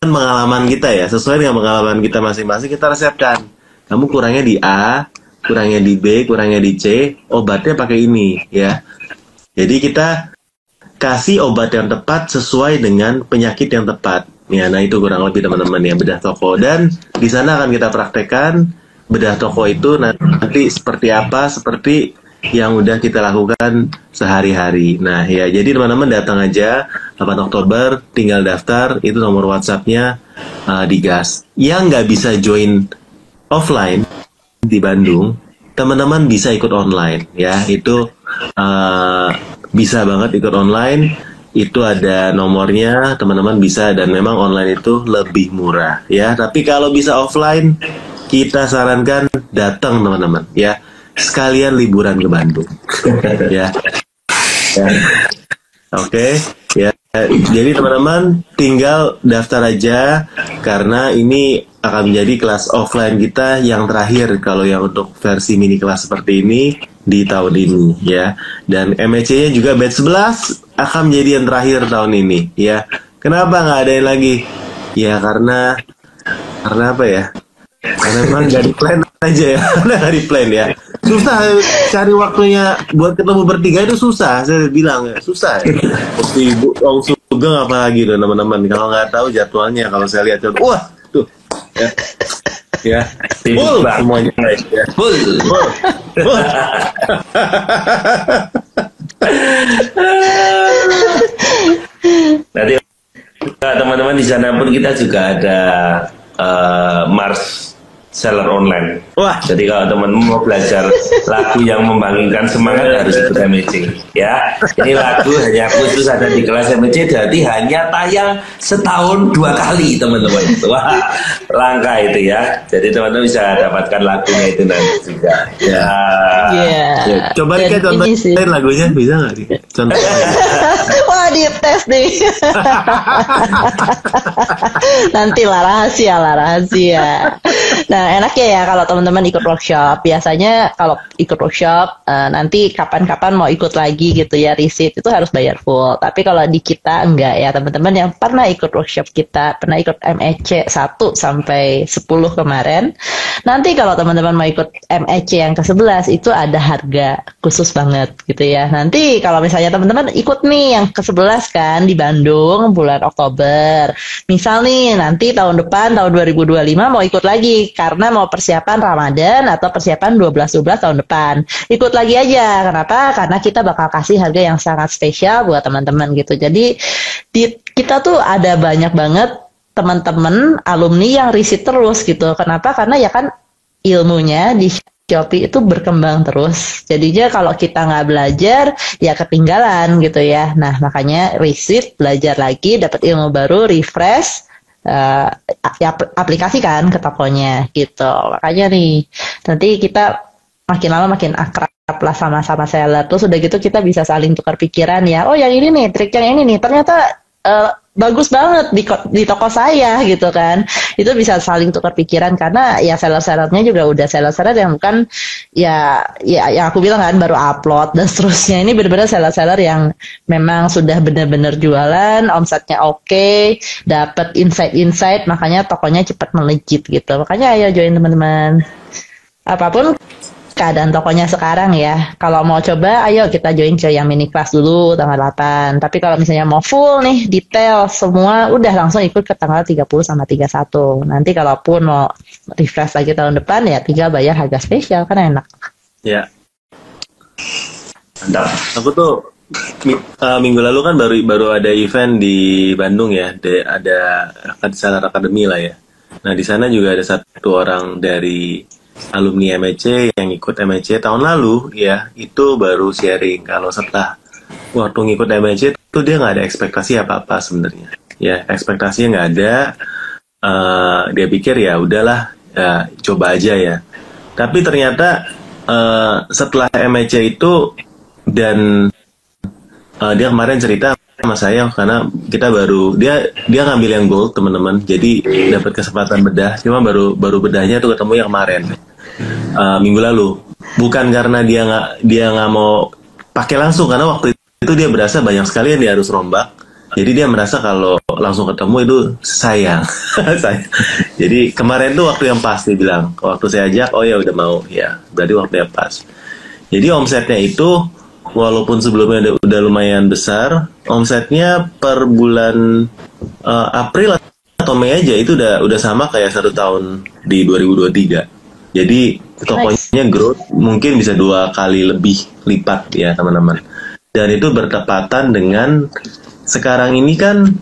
pengalaman kita ya, sesuai dengan pengalaman kita masing-masing, kita resepkan. Kamu kurangnya di A, kurangnya di B, kurangnya di C, obatnya pakai ini ya. Jadi kita kasih obat yang tepat sesuai dengan penyakit yang tepat. Ya, nah itu kurang lebih teman-teman ya bedah toko, dan di sana akan kita praktekkan bedah toko itu nanti seperti apa, seperti yang udah kita lakukan sehari-hari. Nah ya, jadi teman-teman datang aja 8 Oktober, tinggal daftar, itu nomor WhatsApp-nya digas. Yang nggak bisa join offline di Bandung, teman-teman bisa ikut online ya, itu bisa banget ikut online, itu ada nomornya, teman-teman bisa, dan memang online itu lebih murah ya. Tapi kalau bisa offline, kita sarankan datang teman-teman ya, sekalian liburan ke Bandung ya. Oke. Ya, jadi teman-teman tinggal daftar aja, karena ini akan menjadi kelas offline kita yang terakhir kalau yang untuk versi mini kelas seperti ini di tahun ini ya. Dan MEC-nya juga batch 11 akan menjadi yang terakhir tahun ini ya. Kenapa nggak ada yang lagi? Ya karena apa ya? Karena memang nggak di plan aja ya. Nggak di plan ya. Susah cari waktunya buat ketemu bertiga, itu susah. Saya bilang ya, susah ya. Waktu Ibu Ong Sugeng apalagi tuh teman-teman. Kalau nggak tahu jadwalnya, kalau saya lihat, wah tuh ya, full semuanya ya. Full. Nanti teman-teman di sana pun kita juga ada Mars Seller Online. Wah, jadi kalau teman-teman mau belajar lagu yang membangkitkan semangat, harus ikut MEC ya. Ini lagu hanya khusus ada di kelas MEC, jadi hanya tayang setahun 2 kali teman-teman. Wah, langka itu ya. Jadi teman-teman bisa dapatkan lagunya itu nanti juga ya. Ya. Coba kita contohin lagunya, bisa nggak nih? Contoh. Wah, dites nih. Nantilah rahasia. Nah, enaknya ya kalau teman-teman ikut workshop. Biasanya kalau ikut workshop nanti kapan-kapan mau ikut lagi gitu ya, receipt itu harus bayar full. Tapi kalau di kita enggak ya, teman-teman yang pernah ikut workshop kita, pernah ikut MEC 1 sampai 10 kemarin. Nanti kalau teman-teman mau ikut MEC yang ke-11 itu ada harga khusus banget gitu ya. Nanti kalau misalnya teman-teman ikut nih yang ke-11 kan di Bandung bulan Oktober. Misal nih nanti tahun depan tahun 2025 mau ikut lagi karena mau persiapan Ramadan atau persiapan 12-12 tahun depan. Ikut lagi aja. Kenapa? Karena kita bakal kasih harga yang sangat spesial buat teman-teman gitu. Jadi kita tuh ada banyak banget teman-teman alumni yang riset terus gitu. Kenapa? Karena ya kan ilmunya di Shopee itu berkembang terus. Jadinya kalau kita nggak belajar ya ketinggalan gitu ya. Nah makanya riset, belajar lagi, dapat ilmu baru, refresh, aplikasikan ke tokonya gitu. Makanya nih nanti kita makin lama makin akrab lah sama-sama seller. Terus udah gitu kita bisa saling tukar pikiran ya. Oh yang ini nih, trik yang ini nih ternyata bagus banget di toko saya gitu kan. Itu bisa saling tukar pikiran karena ya seller-sellernya juga udah seller-seller yang bukan ya yang aku bilang kan baru upload dan seterusnya. Ini benar-benar seller-seller yang memang sudah benar-benar jualan, omsetnya oke, dapat insight-insight, makanya tokonya cepat melejit gitu. Makanya ayo join teman-teman. Apapun keadaan tokonya sekarang ya. Kalau mau coba, ayo kita join ke yang mini kelas dulu tanggal 8. Tapi kalau misalnya mau full nih, detail semua, udah langsung ikut ke tanggal 30 sama 31. Nanti kalaupun mau refresh lagi tahun depan, ya tinggal bayar harga spesial, kan enak. Ya. Mantap. Aku tuh minggu lalu kan baru ada event di Bandung ya. Ada Seller Academy lah ya. Nah di sana juga ada satu orang dari alumni MHC yang ikut MHC tahun lalu ya, itu baru sharing kalau setelah waktu ngikut MHC itu dia nggak ada ekspektasi apa-apa sebenarnya. Ya ekspektasinya nggak ada. Dia pikir ya udahlah, coba aja ya. Tapi ternyata setelah MHC itu dan dia kemarin cerita sama saya karena kita baru dia ngambil yang gold teman-teman, jadi dapat kesempatan bedah, cuma baru bedahnya tuh ketemu yang kemarin minggu lalu. Bukan karena dia nggak mau pakai langsung, karena waktu itu dia berasa banyak sekali yang dia harus rombak, jadi dia merasa kalau langsung ketemu itu sayang. Jadi kemarin tuh waktu yang pas, dia bilang waktu saya ajak, oh ya udah mau ya, berarti waktunya pas. Jadi omsetnya itu walaupun sebelumnya udah lumayan besar, omsetnya per bulan April atau Mei aja itu udah sama kayak 1 tahun di 2023. Jadi tokonya growth mungkin bisa 2 kali lebih lipat ya teman-teman. Dan itu bertepatan dengan sekarang ini kan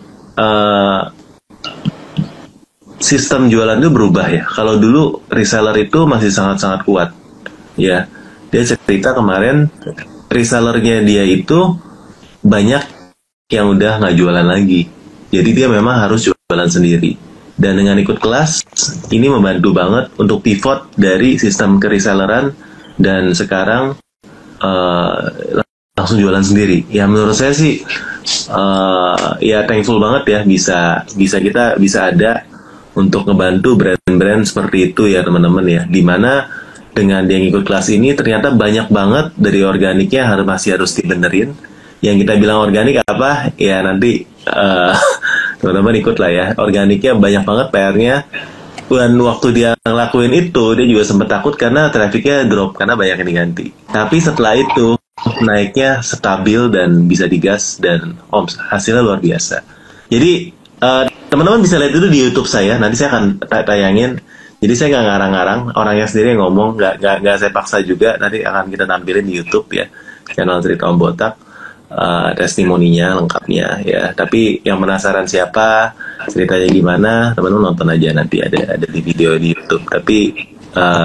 sistem jualan itu berubah ya. Kalau dulu reseller itu masih sangat-sangat kuat ya. Dia cerita kemarin resellernya dia itu banyak yang udah nggak jualan lagi, jadi dia memang harus jualan sendiri. Dan dengan ikut kelas ini membantu banget untuk pivot dari sistem kereselleran dan sekarang langsung jualan sendiri. Ya menurut saya sih ya thankful banget ya kita bisa ada untuk ngebantu brand-brand seperti itu ya teman-teman ya, dimana dengan dia ngikut kelas ini ternyata banyak banget dari organiknya masih harus dibenerin. Yang kita bilang organik apa ya, nanti teman-teman ikut lah ya. Organiknya banyak banget PR-nya, dan waktu dia ngelakuin itu dia juga sempat takut karena trafficnya drop karena banyak yang diganti. Tapi setelah itu naiknya stabil dan bisa digas, dan hasilnya luar biasa. Jadi teman-teman bisa lihat dulu di YouTube saya, nanti saya akan tayangin. Jadi saya nggak ngarang-ngarang, orangnya sendiri yang ngomong, nggak saya paksa juga. Nanti akan kita tampilin di YouTube ya, channel Cerita Om Botak, testimoninya lengkapnya ya. Tapi yang penasaran siapa, ceritanya gimana, teman-teman nonton aja, nanti ada di video di YouTube. Tapi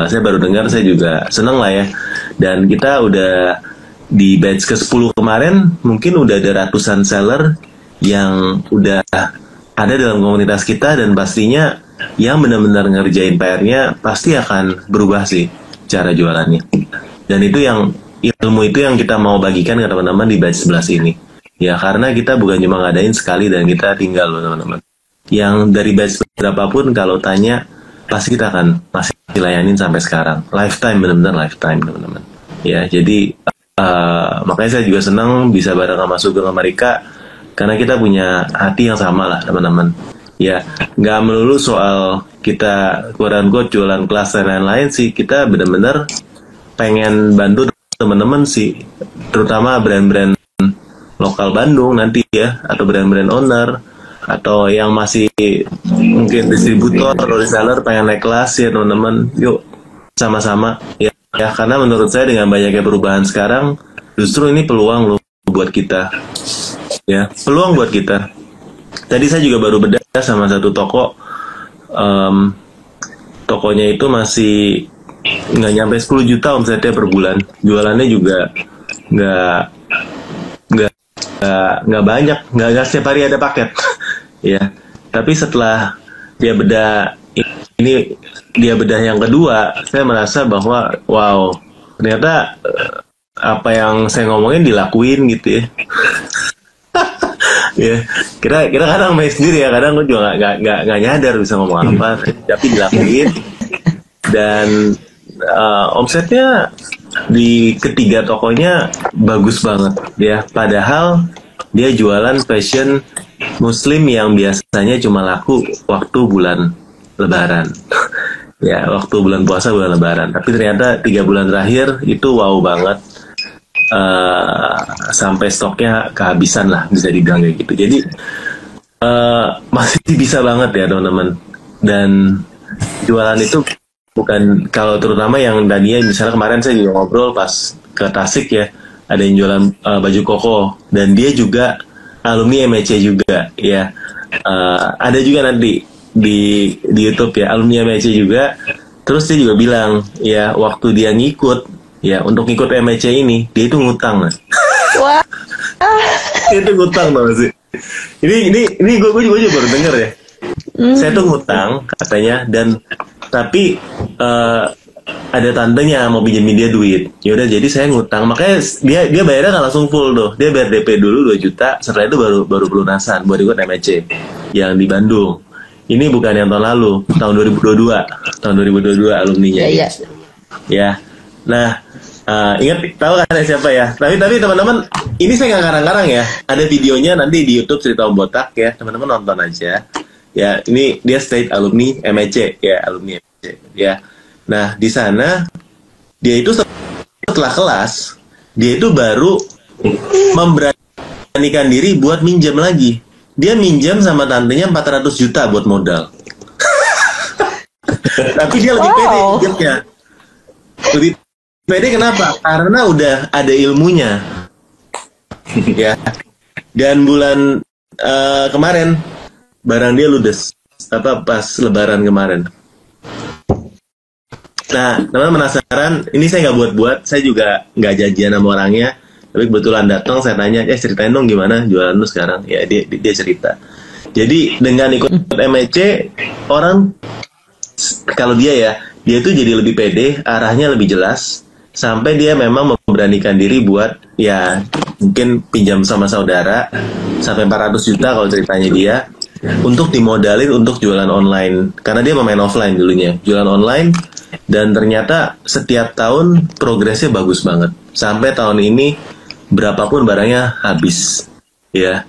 saya baru dengar, saya juga seneng lah ya. Dan kita udah di batch ke-10 kemarin, mungkin udah ada ratusan seller yang udah ada dalam komunitas kita, dan pastinya yang benar-benar ngerjain PR-nya pasti akan berubah sih cara jualannya. Dan itu yang ilmu itu yang kita mau bagikan ke teman-teman di batch 11 ini. Ya karena kita bukan cuma ngadain sekali dan kita tinggal loh teman-teman. Yang dari batch berapapun kalau tanya pasti kita akan masih dilayanin sampai sekarang. Lifetime, benar-benar lifetime teman-teman. Ya jadi makanya saya juga senang bisa bareng sama Sugeng Amerika, karena kita punya hati yang sama lah teman-teman. Ya, nggak melulu soal kita quote-unquote jualan kelas dan lain-lain sih. Kita benar-benar pengen bantu teman-teman sih, terutama brand-brand lokal Bandung nanti ya, atau brand-brand owner, atau yang masih mungkin distributor atau reseller pengen naik kelas ya teman-teman. Yuk sama-sama ya, karena menurut saya dengan banyaknya perubahan sekarang, justru ini peluang loh buat kita. Ya, peluang buat kita. Tadi saya juga baru bedah sama satu toko, tokonya itu masih nggak nyampe 10 juta omsetnya per bulan, jualannya juga nggak banyak, nggak setiap hari ada paket. Ya, tapi setelah dia bedah ini, dia bedah yang kedua, saya merasa bahwa wow, ternyata apa yang saya ngomongin dilakuin gitu ya. Ya, kira kadang main sendiri ya, kadang gue juga nggak nyadar bisa ngomong apa, tapi dilakuin. Dan omsetnya di ketiga tokonya bagus banget ya, padahal dia jualan fashion muslim yang biasanya cuma laku waktu bulan lebaran. Ya, waktu bulan puasa, bulan lebaran. Tapi ternyata 3 bulan terakhir itu wow banget. Sampai stoknya kehabisan lah, bisa dibilang kayak gitu. Jadi masih bisa banget ya teman-teman. Dan jualan itu bukan, kalau terutama yang tadinya misalnya kemarin saya juga ngobrol pas ke Tasik ya, ada yang jualan baju koko, dan dia juga alumni MHC juga ya. Ada juga nanti di YouTube ya, alumni MIC juga. Terus dia juga bilang ya waktu dia ngikut ya untuk ngikut MIC ini dia itu ngutang. Wah. Dia itu ngutang tau gak sih? Ini gue juga baru denger ya. Saya tuh ngutang katanya dan tapi ada tantenya mau pinjemin dia duit. Ya udah jadi saya ngutang. Makanya dia bayarnya nggak langsung full tuh. Dia bayar DP dulu 2 juta. Setelah itu baru pelunasan buat ikut MIC yang di Bandung. Ini bukan yang tahun lalu, tahun 2022. Tahun 2022 alumninya. Iya. Ya. Nah, ingat tahu kan siapa ya? Tapi teman-teman, ini saya nggak ngarang-ngarang ya. Ada videonya nanti di YouTube Cerita Om Botak ya. Teman-teman nonton aja. Ya, ini dia state alumni MIC ya, alumni MIC ya. Nah, di sana dia itu setelah kelas, dia itu baru memberanikan diri buat minjem lagi. Dia minjem sama tantenya 400 juta buat modal. Tapi dia lebih pede minjemnya. Lebih pede kenapa? Karena udah ada ilmunya. Ya. Dan bulan kemarin barang dia ludes. Pas lebaran kemarin. Nah, teman-teman penasaran, ini saya nggak buat-buat, saya juga nggak janjian sama orangnya, tapi kebetulan datang, saya tanya, ceritain dong gimana jualan lu sekarang, ya dia cerita. Jadi dengan ikut MIC, orang kalau dia itu jadi lebih pede, arahnya lebih jelas, sampai dia memang memberanikan diri buat ya mungkin pinjam sama saudara sampai 400 juta kalau ceritanya dia. Untuk dimodalin untuk jualan online karena dia pemain offline dulunya, jualan online dan ternyata setiap tahun progresnya bagus banget sampai tahun ini berapapun barangnya habis ya.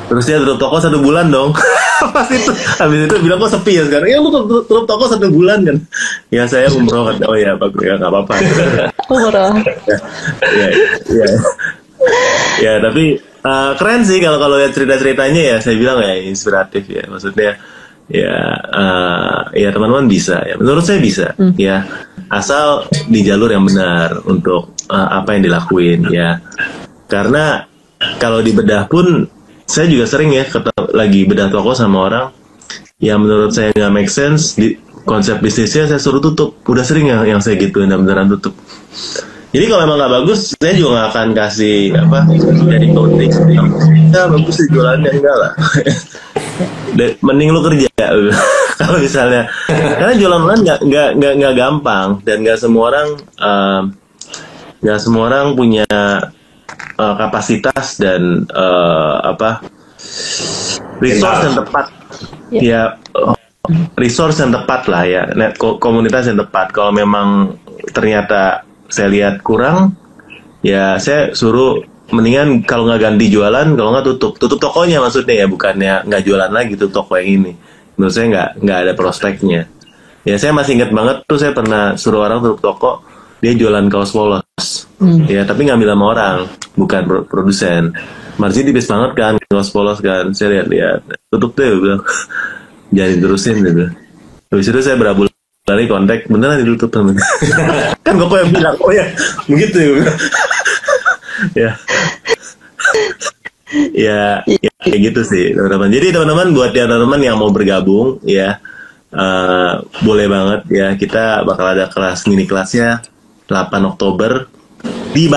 Terus dia tutup toko 1 bulan dong. Pas itu habis itu bilang kok sepi ya sekarang. Ya lu tutup toko 1 bulan kan. Ya saya umroh. Oh ya bagus ya nggak apa-apa. Umroh. Ya tapi keren sih kalau lihat cerita-ceritanya ya, saya bilang ya inspiratif ya, maksudnya ya teman-teman bisa ya, menurut saya bisa ya, asal di jalur yang benar untuk apa yang dilakuin ya, karena kalau di bedah pun saya juga sering ya lagi bedah toko sama orang yang menurut saya nggak make sense di konsep bisnisnya, saya suruh tutup, udah sering ya yang saya gituin dan beneran tutup. Jadi kalau emang nggak bagus, saya juga nggak akan kasih jadi counting. Ya bagus sih jualannya, enggak lah. Mending lu kerja. Kalau misalnya, karena jualan online nggak gampang dan nggak semua orang punya kapasitas dan resource yang tepat. Ya resource yang tepat lah ya, komunitas yang tepat. Kalau memang ternyata saya lihat kurang, ya saya suruh mendingan kalau nggak ganti jualan, kalau nggak tutup tokonya maksudnya ya, bukannya nggak jualan lagi tutup toko yang ini. Menurut saya nggak ada prospeknya. Ya saya masih ingat banget tuh, saya pernah suruh orang tutup toko, dia jualan kaos polos, ya tapi ngambil sama orang, bukan produsen. Margin tipis banget kan kaos polos kan, saya lihat tutup deh, bilang jangan terusin gitu. Habis itu saya berabul lari kontak, beneran ditutup temen. Kan kok yang bilang, oh ya begitu ya. Ya kayak gitu sih teman-teman. Jadi teman-teman buat teman-teman yang mau bergabung ya, boleh banget ya, kita bakal ada kelas mini kelasnya 8 Oktober di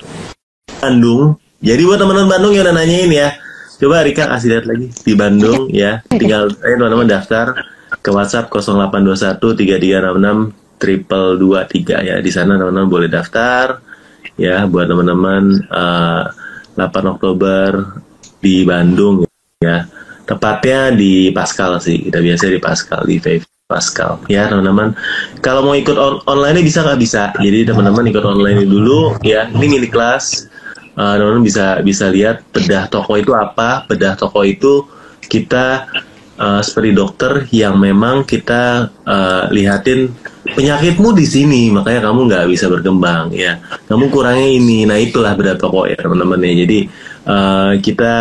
Bandung. Jadi buat teman-teman Bandung yang udah nanyain ya, coba Rika kasih lihat lagi di Bandung ya, tinggal teman-teman daftar ke WhatsApp 0821 336 223 ya. Di sana teman-teman boleh daftar ya buat teman-teman 8 Oktober di Bandung ya. Tepatnya di Pascal sih. Kita biasa di Pascal, di Pascal ya teman-teman. Kalau mau ikut online bisa nggak bisa. Jadi teman-teman ikut online dulu ya. Ini mini kelas. Teman-teman bisa lihat bedah toko itu apa. Bedah toko itu kita seperti dokter yang memang kita lihatin penyakitmu di sini, makanya kamu nggak bisa berkembang ya, kamu kurangnya ini. Nah itulah bedah toko ya teman-teman ya. Jadi kita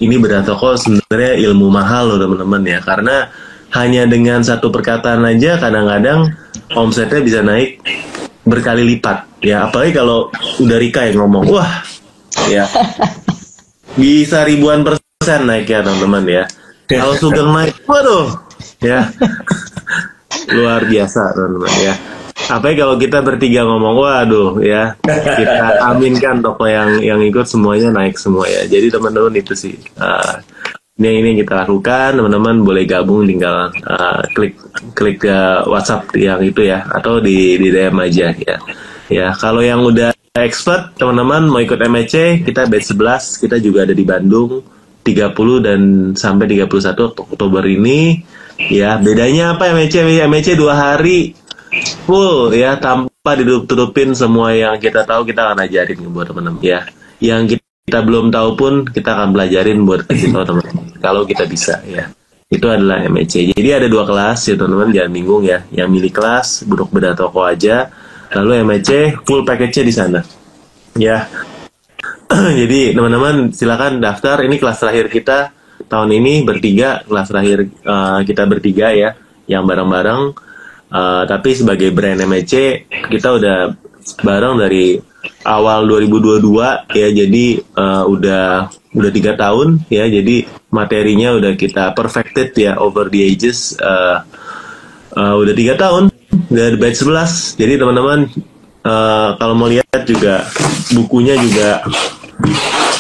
ini bedah toko sebenarnya ilmu mahal loh teman-teman ya, karena hanya dengan satu perkataan aja kadang-kadang omsetnya bisa naik berkali lipat ya. Apalagi kalau udah Rika yang ngomong, wah ya bisa ribuan % naik ya teman-teman ya. Kalau Sugeng naik, waduh, Ya, luar biasa teman-teman ya. Apalagi kalau kita bertiga ngomong, waduh ya, kita aminkan toko yang ikut semuanya naik semua ya. Jadi teman-teman itu sih ini yang kita lakukan. Teman-teman boleh gabung, tinggal klik ke WhatsApp yang itu ya, atau di DM aja ya. Ya, kalau yang udah expert teman-teman mau ikut MEC, kita batch 11, kita juga ada di Bandung 30 dan sampai 31 Oktober ini. Ya, bedanya apa MEC 2 hari full ya, tanpa ditutup-tutupin semua yang kita tahu, kita akan ajarin buat teman-teman ya. Yang kita belum tahu pun kita akan pelajarin buat kasih tahu teman-teman kalau kita bisa ya. Itu adalah MEC. Jadi ada 2 kelas ya teman-teman, jangan bingung ya. Yang mini kelas budok beda toko aja, lalu MEC full package-nya di sana. Ya. Jadi teman-teman silakan daftar. Ini kelas terakhir kita tahun ini bertiga, kelas terakhir kita bertiga ya, yang bareng-bareng. Tapi sebagai brand MEC kita udah bareng dari awal 2022 ya, jadi udah 3 tahun ya, jadi materinya udah kita perfected ya over the ages. Udah 3 tahun dari batch 11. Jadi teman-teman kalau mau lihat juga bukunya juga,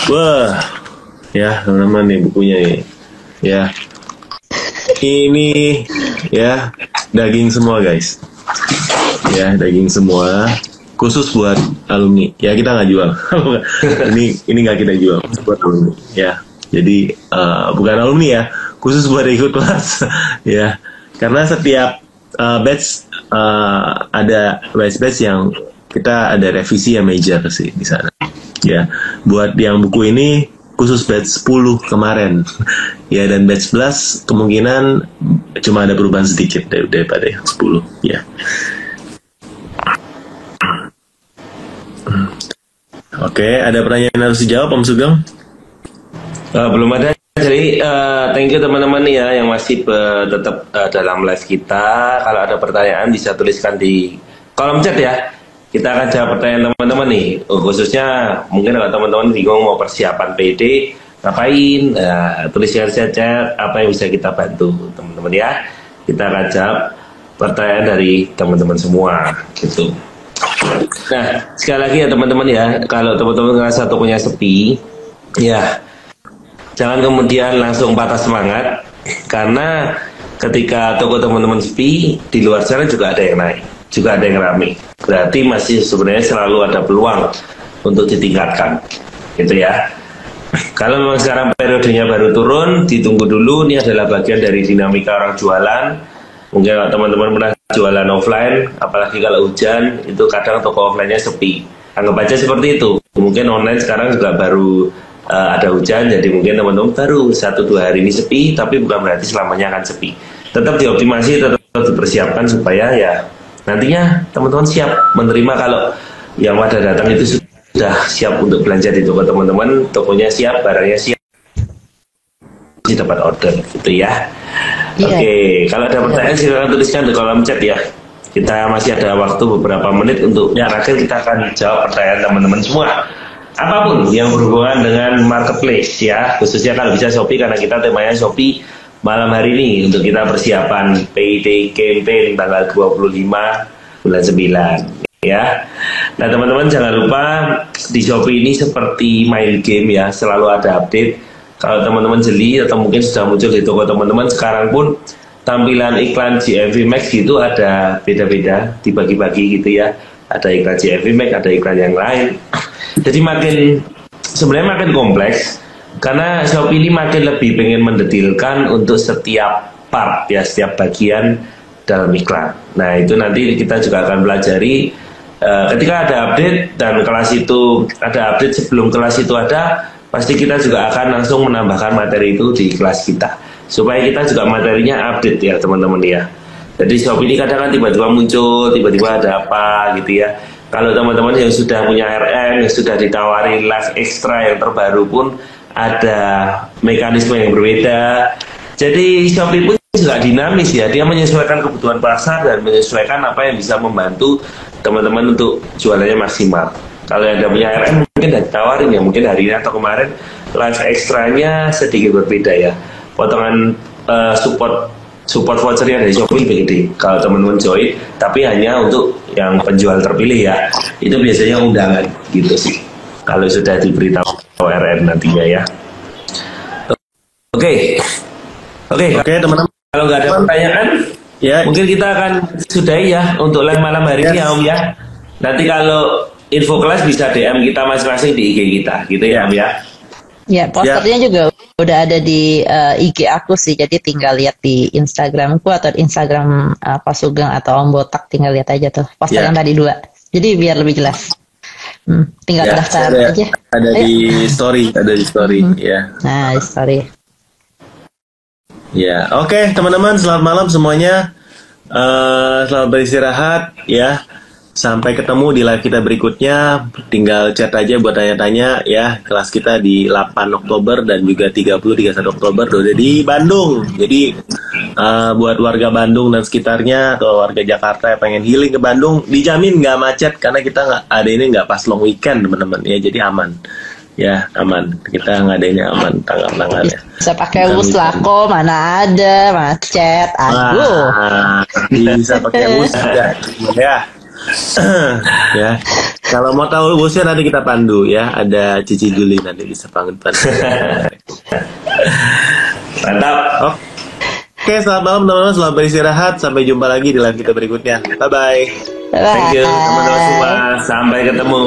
wah ya teman-teman nih bukunya nih ya, ini ya daging semua guys ya, daging semua khusus buat alumni ya, kita nggak jual. ini nggak kita jual, buat alumni ya. Jadi bukan alumni ya, khusus buat ikut kelas ya, karena setiap batch ada batch yang kita ada revisi yang major sih di sana ya. Buat yang buku ini khusus batch 10 kemarin ya, dan batch 11 kemungkinan cuma ada perubahan sedikit daripada yang 10 ya. Oke, ada pertanyaan yang harus dijawab Om Sugeng? Belum ada. Jadi thank you teman-teman ya yang masih tetap dalam live kita. Kalau ada pertanyaan bisa tuliskan di kolom chat ya. Kita akan jawab pertanyaan teman-teman nih. Khususnya mungkin kalau teman-teman bingung mau persiapan PD ngapain, tuliskan saja apa yang bisa kita bantu teman-teman ya. Kita akan jawab pertanyaan dari teman-teman semua gitu. Nah, sekali lagi ya teman-teman ya, kalau teman-teman ngerasa tokonya sepi, ya jangan kemudian langsung patah semangat, karena ketika toko teman-teman sepi, di luar sana juga ada yang naik, juga ada yang ramai. Berarti masih sebenarnya selalu ada peluang untuk ditingkatkan, gitu ya. Kalau memang sekarang periodenya baru turun, ditunggu dulu. Ini adalah bagian dari dinamika orang jualan. Mungkin kalau teman-teman pernah jualan offline, apalagi kalau hujan, itu kadang toko offline-nya sepi. Anggap aja seperti itu. Mungkin online sekarang juga baru ada hujan, jadi mungkin teman-teman baru 1-2 hari ini sepi, tapi bukan berarti selamanya akan sepi. Tetap dioptimasi, tetap dipersiapkan supaya ya nantinya teman-teman siap menerima kalau yang pada datang itu sudah siap untuk belanja di toko teman-teman, tokonya siap, barangnya siap, dapat order gitu ya. Oke, kalau ada pertanyaan silakan tuliskan di kolom chat ya. Kita masih ada waktu beberapa menit untuk terakhir kita akan jawab pertanyaan teman-teman semua. Apapun yang berhubungan dengan marketplace ya, khususnya kalau bisa Shopee, karena kita temanya Shopee malam hari ini untuk kita persiapan PID campaign tanggal 25 bulan 9 ya. Nah teman-teman jangan lupa di Shopee ini seperti main game ya, selalu ada update. Kalau teman-teman jeli atau mungkin sudah muncul di toko teman-teman, sekarang pun tampilan iklan GMV Max itu ada beda-beda, dibagi-bagi gitu ya. Ada iklan GMV Max, ada iklan yang lain. Jadi sebenarnya makin kompleks, karena Shopee ini makin lebih pengen mendetilkan untuk setiap part ya, setiap bagian dalam iklan. Nah itu nanti kita juga akan pelajari ketika ada update, dan kelas itu ada update sebelum kelas itu ada, pasti kita juga akan langsung menambahkan materi itu di kelas kita, supaya kita juga materinya update ya teman-teman ya. Jadi Shopee ini kadang kan tiba-tiba muncul, tiba-tiba ada apa gitu ya. Kalau teman-teman yang sudah punya RM, yang sudah ditawari live extra yang terbaru pun ada mekanisme yang berbeda. Jadi Shopee pun juga dinamis ya, dia menyesuaikan kebutuhan pasar dan menyesuaikan apa yang bisa membantu teman-teman untuk jualannya maksimal. Kalau yang punya RM mungkin udah ditawarin ya, mungkin hari ini atau kemarin live extra-nya sedikit berbeda ya. Potongan support support vouchernya dari Shopee lebih gede kalau teman-teman join, tapi hanya untuk yang penjual terpilih ya. Itu biasanya undangan gitu sih kalau sudah diberitahu RN nantinya ya. Oke teman-teman, kalau nggak ada pertanyaan ya mungkin kita akan sudahi ya untuk live malam hari ini ya Om ya. Nanti kalau info kelas bisa DM kita masing-masing di IG kita gitu ya Om ya. Ya, posternya juga udah ada di IG aku sih, jadi tinggal lihat di Instagramku atau Instagram Pak Sugeng atau Om Botak, tinggal lihat aja tuh poster yang tadi 2. Jadi biar lebih jelas. Tinggal daftar aja. Ada di story, ya. Nah, di story. Ya, oke teman-teman, selamat malam semuanya. Selamat beristirahat ya. Sampai ketemu di live kita berikutnya. Tinggal chat aja buat tanya-tanya ya. Kelas kita di 8 Oktober dan juga 30-31 Oktober udah di Bandung. Jadi buat warga Bandung dan sekitarnya atau warga Jakarta yang pengen healing ke Bandung, dijamin nggak macet karena kita nggak pas long weekend teman-teman ya. Jadi aman. Ya aman, kita ngadainnya aman tanggal-tanggalnya. Bisa pakai bus lah kok, mana ada macet. Aduh. Bisa pakai bus ya. Ya, kalau mau tahu busnya nanti kita pandu ya. Ada Cici Juli nanti bisa pandu. Mantap. Oke, selamat malam teman-teman, selamat beristirahat. Sampai jumpa lagi di live kita berikutnya. Bye bye. Thank you teman-teman semua. Sampai ketemu.